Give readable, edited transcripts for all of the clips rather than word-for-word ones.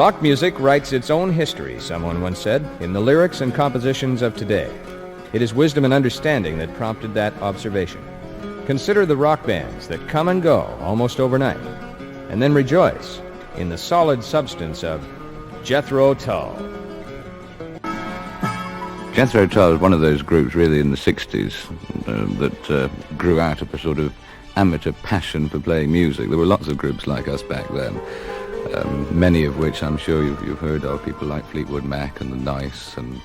Rock music writes its own history, someone once said, in the lyrics and compositions of today. It is wisdom and understanding that prompted that observation. Consider the rock bands that come and go almost overnight, and then rejoice in the solid substance of Jethro Tull. Jethro Tull was one of those groups really in the 60s that grew out of a sort of amateur passion for playing music. There were lots of groups like us back then, many of which I'm sure you've heard of, people like Fleetwood Mac and the Nice and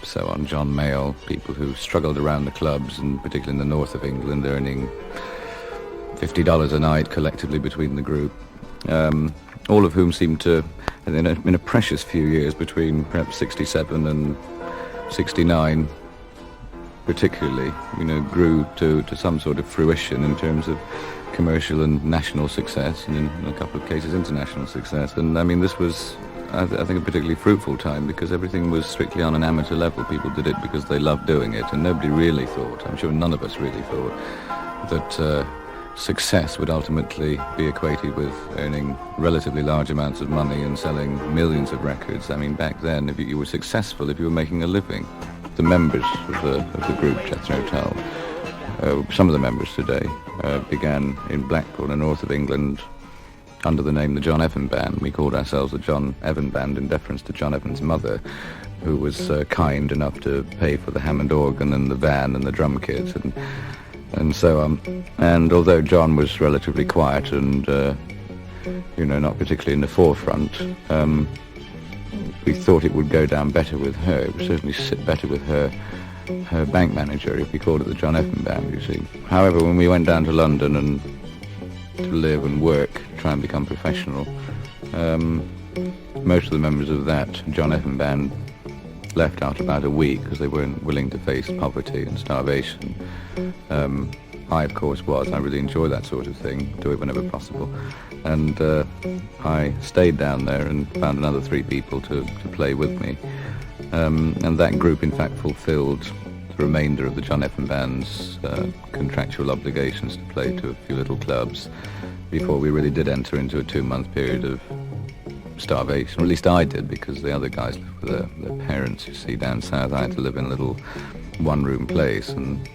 so on, John Mayall, people who struggled around the clubs, and particularly in the north of England, earning $50 a night collectively between the group, all of whom seemed to, in a precious few years between perhaps 67 and 69 particularly, grew to some sort of fruition in terms of commercial and national success, and in a couple of cases international success. And I mean, this was, I think, a particularly fruitful time because everything was strictly on an amateur level. People did it because they loved doing it, and nobody really thought, I'm sure none of us really thought, that success would ultimately be equated with earning relatively large amounts of money and selling millions of records. I mean, back then, if you were successful, if you were making a living. The members of the group Jethro Tull, some of the members today, began in Blackpool, in the north of England, under the name the John Evan Band. We called ourselves the John Evan Band in deference to John Evan's mother, who was kind enough to pay for the Hammond organ and the van and the drum kit and so on. And although John was relatively quiet and not particularly in the forefront, we thought it would go down better with her. It would certainly sit better with her bank manager if we called it the John Evan Band, you see. However, when we went down to London and to live and work, try and become professional, most of the members of that John Evan Band left after about a week because they weren't willing to face poverty and starvation. I, of course, was. I really enjoy that sort of thing, do it whenever possible. And I stayed down there and found another 3 people to play with me. And that group, in fact, fulfilled the remainder of the John Evan Band's contractual obligations to play to a few little clubs before we really did enter into a 2-month period of starvation. Or at least I did, because the other guys lived with their parents, you see, down south. I had to live in a little one-room place, and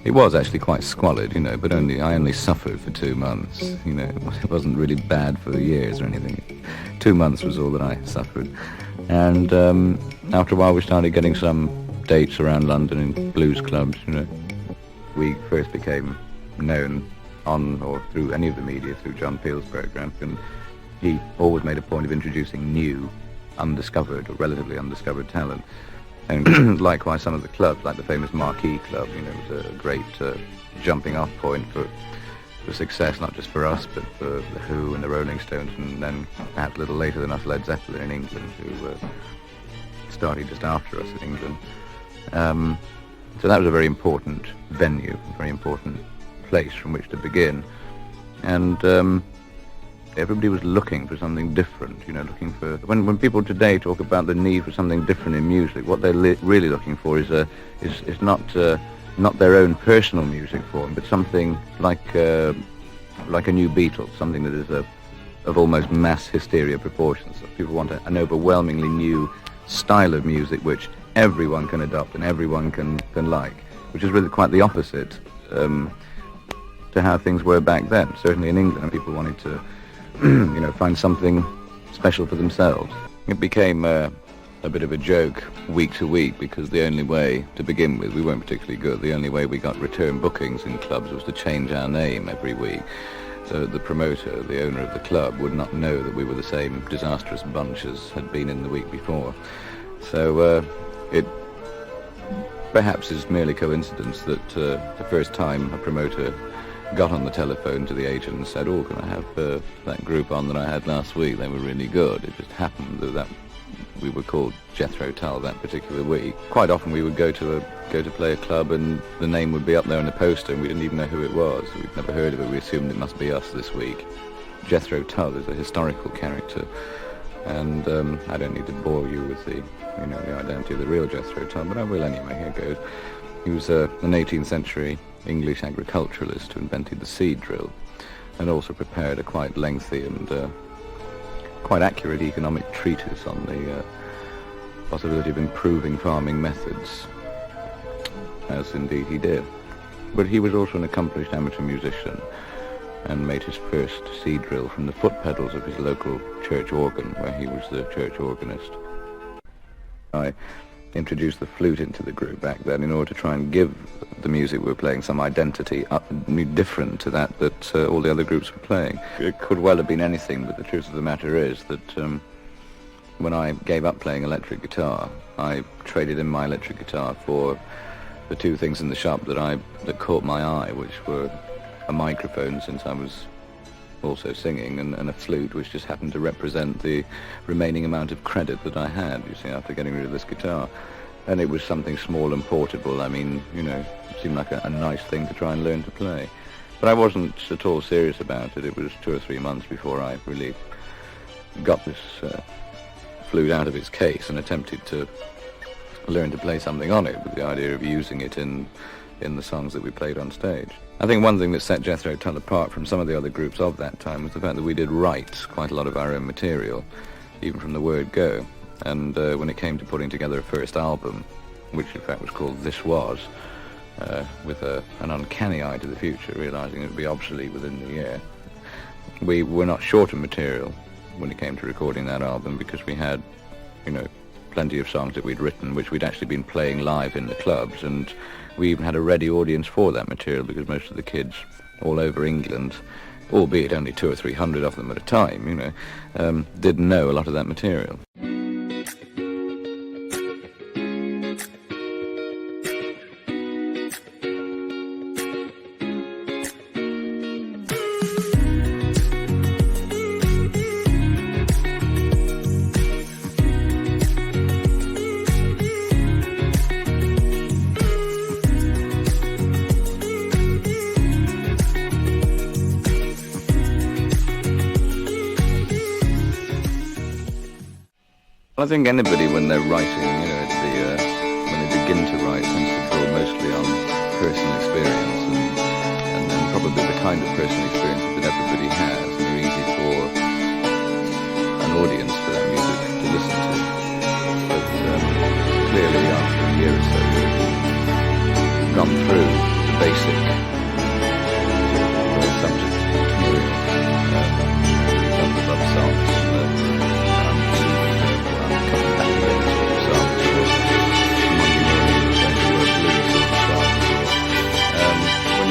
it was actually quite squalid, but I only suffered for 2 months. It wasn't really bad for years or anything. 2 months was all that I suffered. And after a while we started getting some dates around London in blues clubs, We first became known on or through any of the media, through John Peel's program, and he always made a point of introducing new, undiscovered or relatively undiscovered talent. And likewise, some of the clubs, like the famous Marquee Club, was a great jumping off point for success, not just for us, but for The Who and the Rolling Stones, and then perhaps a little later than us, Led Zeppelin in England, who started just after us in England. So that was a very important venue, a very important place from which to begin. And everybody was looking for something different, looking for... When people today talk about the need for something different in music, what they're really looking for is not their own personal music form, but something like a new Beatles, something that is of almost mass hysteria proportions. So people want an overwhelmingly new style of music which everyone can adopt and everyone can like, which is really quite the opposite to how things were back then. Certainly in England, people wanted to find something special for themselves. It became a bit of a joke week to week, because the only way, to begin with, we weren't particularly good. The only way we got return bookings in clubs was to change our name every week. So the promoter, the owner of the club, would not know that we were the same disastrous bunch as had been in the week before. So it perhaps is merely coincidence that the first time a promoter got on the telephone to the agent and said, "Oh, can I have that group on that I had last week? They were really good." It just happened that we were called Jethro Tull that particular week. Quite often we would go to play a club and the name would be up there on the poster and we didn't even know who it was. We'd never heard of it. We assumed it must be us this week. Jethro Tull is a historical character, and I don't need to bore you with the identity of the real Jethro Tull, but I will anyway. Here goes. He was an 18th century English agriculturalist who invented the seed drill and also prepared a quite lengthy and quite accurate economic treatise on the possibility of improving farming methods, as indeed he did. But he was also an accomplished amateur musician and made his first sea drill from the foot pedals of his local church organ, where he was the church organist. I introduced the flute into the group back then in order to try and give the music we were playing some identity different to that all the other groups were playing. It could well have been anything, but the truth of the matter is that when I gave up playing electric guitar, I traded in my electric guitar for the two things in the shop that caught my eye, which were a microphone, since I was also singing, and a flute, which just happened to represent the remaining amount of credit that I had, you see, after getting rid of this guitar. And it was something small and portable. I mean, you know, it seemed like a nice thing to try and learn to play. But I wasn't at all serious about it. It was 2 or 3 months before I really got this flute out of its case and attempted to learn to play something on it, with the idea of using it in the songs that we played on stage. I think one thing that set Jethro Tull apart from some of the other groups of that time was the fact that we did write quite a lot of our own material, even from the word go. And when it came to putting together a first album, which in fact was called This Was, with an uncanny eye to the future, realizing it would be obsolete within the year, we were not short of material when it came to recording that album, because we had, you know, plenty of songs that we'd written, which we'd actually been playing live in the clubs, and we even had a ready audience for that material, because most of the kids all over England, albeit only 200 or 300 of them at a time, you know, did know a lot of that material. I think anybody, when they're writing, you know, when they begin to write, tends to draw mostly on personal experience, and then probably the kind of personal experience that everybody has, and they're easy for an audience for that music to listen to. But clearly, after a year or so, we've gone through the basic subject material, some of the love songs.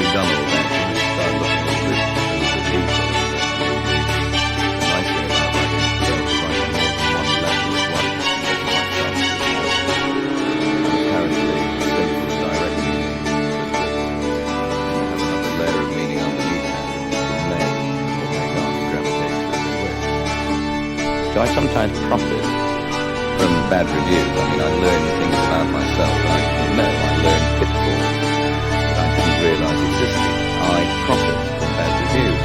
Done all that, you start looking at the people. The nice thing about writing is to be able to write on more than one level at once, apparently simple and direct meaning, have another layer of meaning underneath that, the name, what they can't gravitate to the way. So I sometimes profit from bad reviews. I mean, I learn things about myself that I didn't know. I learn pitfalls I didn't realise existed. I profit from bad reviews.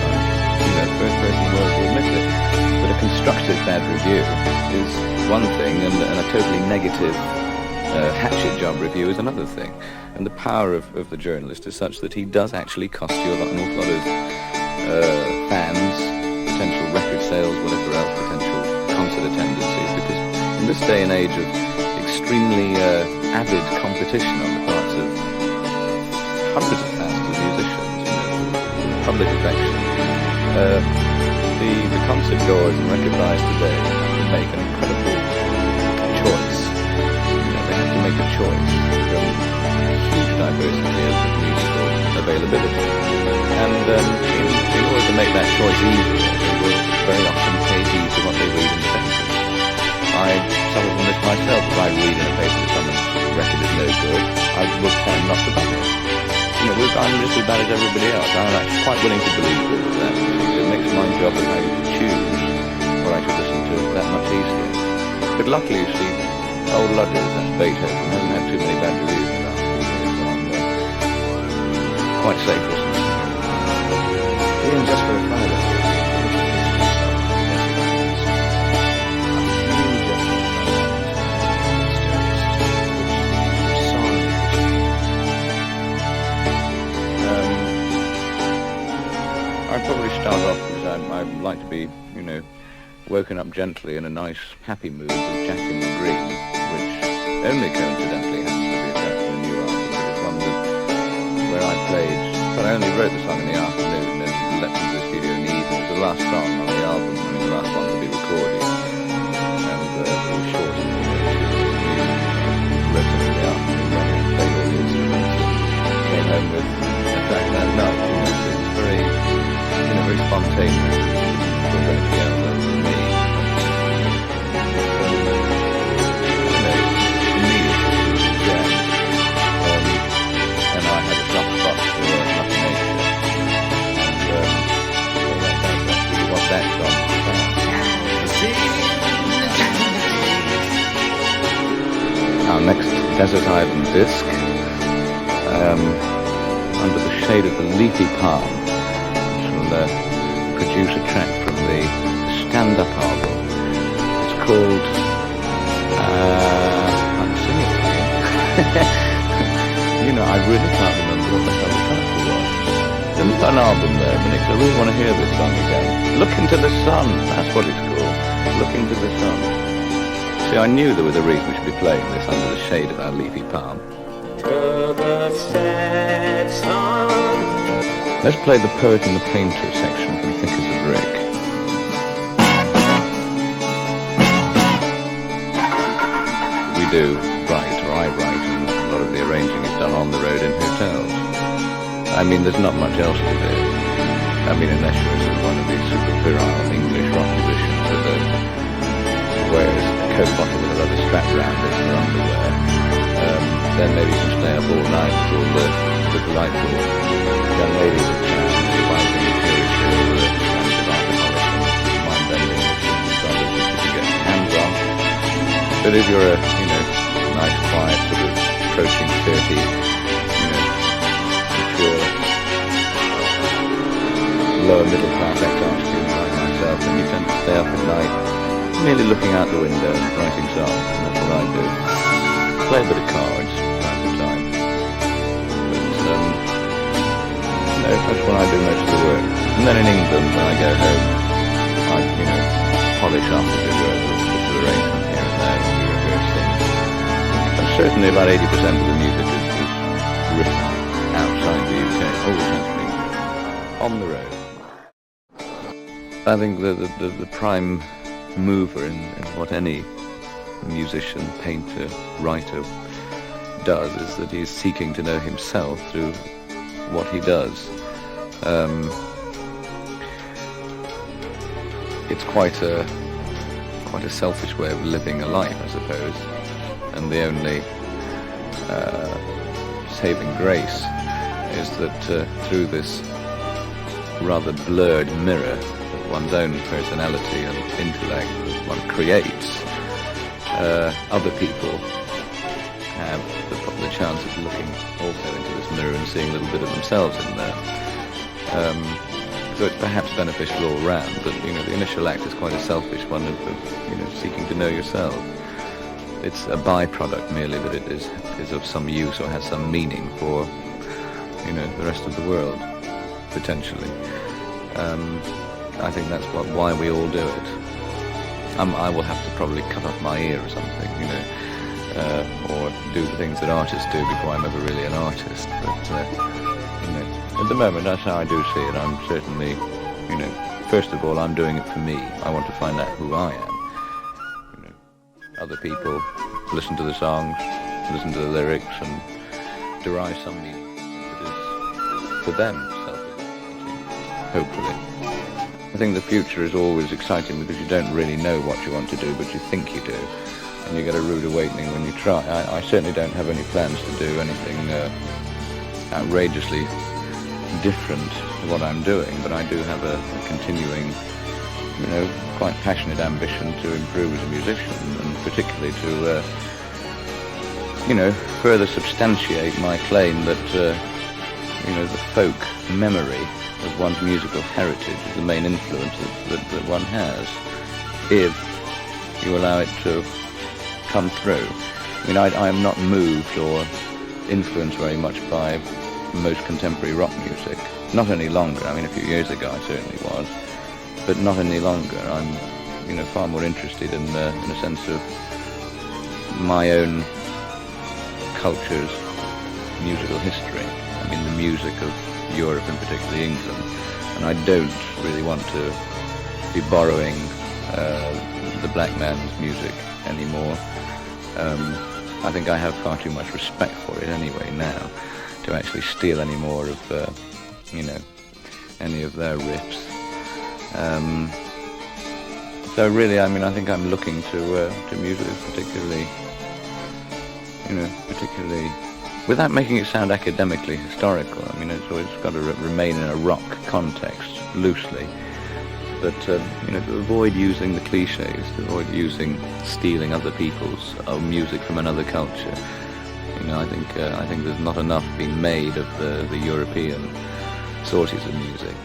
I'm the first person in the world to admit it. But a constructive bad review is one thing, and a totally negative hatchet job review is another thing. And the power of the journalist is such that he does actually cost you an awful lot of fans, potential record sales, whatever else, potential concert attendances, because in this day and age of extremely avid competition on the parts of hundreds of thousands of musicians, you know, public affection. The concert goers and record buyers today have to make an incredible choice. You know, they have to make a choice from a huge diversity of musical availability. And in order to make that choice easier, they will very often pay heed to what they read in the papers. I suffer from this myself. If I read in a paper that someone's record is no good, I will tend not to buy it. You know, I'm just as bad as everybody else. I'm actually quite willing to believe that. It makes my job of having to choose what I should listen to that much easier. But luckily, you see, old Ludders, that's Beethoven, hasn't had too many bad reviews in the last few years, so I'm quite safe listening. Even just for a fun of it. I'd probably start off because I'd like to be, you know, woken up gently in a nice, happy mood with Jack in the Green, which only coincidentally happens to be a track from a new album, but it's one that, where I played, but I only wrote the song in the afternoon and left it to the studio in the evening. It was the last song on the album, I mean, the last one to be recorded, and it was short and wrote it in the afternoon when I played all the instruments and came home with a track that night. It was very, very spontaneous. Our next Desert Island disc, Under the Shade of the Leafy Palm, which will produce a track from the stand-up album. It's called, I'm singing it again. I really can't remember what the hell the title was. There's an album there, but I really want to hear this song again. Look Into the Sun, that's what it's called. Look Into the Sun. See, I knew there was a reason we should be playing this under the shade of our leafy palm. Let's play the Poet and the Painter section from Thick as a Brick. We do write, or I write, and a lot of the arranging is done on the road in hotels. I mean, there's not much else to do. I mean, unless you're sort of one of these super virile English rock musicians that wears a Coke bottle with a rubber strap around it for underwear. Then maybe you can stay up all night with all the delightful young ladies of town fighting furiously over the kinds of alcoholic and mind-bending machines on which you can get your hands on. But if you're a, nice, quiet, sort of approaching 30, mature, lower middle class ex-art student like myself, then you tend to stay up at night merely looking out the window and writing songs, and that's what I do. Play a bit of cards time to time. But, that's when I do most of the work. And then in England, when I go home, I, polish up, as it were, the bits of arrangement here and there, and we rehearse things. And certainly about 80% of the music is written outside the UK, all essentially on the road. I think the prime mover in what any musician, painter, writer does is that he's seeking to know himself through what he does. It's quite a selfish way of living a life, I suppose, and the only saving grace is that through this rather blurred mirror of one's own personality and intellect that one creates, other people have the chance of looking also into this mirror and seeing a little bit of themselves in there. So it's perhaps beneficial all round, but the initial act is quite a selfish one of seeking to know yourself. It's a byproduct merely that it is of some use or has some meaning for the rest of the world, potentially. I think that's why we all do it. I will have to probably cut off my ear or something, or do the things that artists do before I'm ever really an artist. But at the moment, that's how I do see it. I'm certainly, first of all, I'm doing it for me. I want to find out who I am. Other people listen to the songs, listen to the lyrics, and derive some meaning that is for them, hopefully. I think the future is always exciting because you don't really know what you want to do, but you think you do. And you get a rude awakening when you try. I certainly don't have any plans to do anything outrageously different to what I'm doing, but I do have a continuing, quite passionate ambition to improve as a musician, and particularly to, further substantiate my claim that, the folk memory of one's musical heritage is the main influence that one has, if you allow it to come through. I am not moved or influenced very much by most contemporary rock music. Not any longer. A few years ago I certainly was, but not any longer. I'm, far more interested in a sense of my own culture's musical history. I mean, the music of Europe and particularly England. And I don't really want to be borrowing the black man's music anymore. I think I have far too much respect for it anyway now to actually steal any more of, any of their riffs. So really, I mean, I think I'm looking to music particularly, particularly, without making it sound academically historical. I mean, it's always got to remain in a rock context, loosely. But, to avoid using the cliches, to avoid stealing other people's music from another culture. I think there's not enough being made of the European sources of music.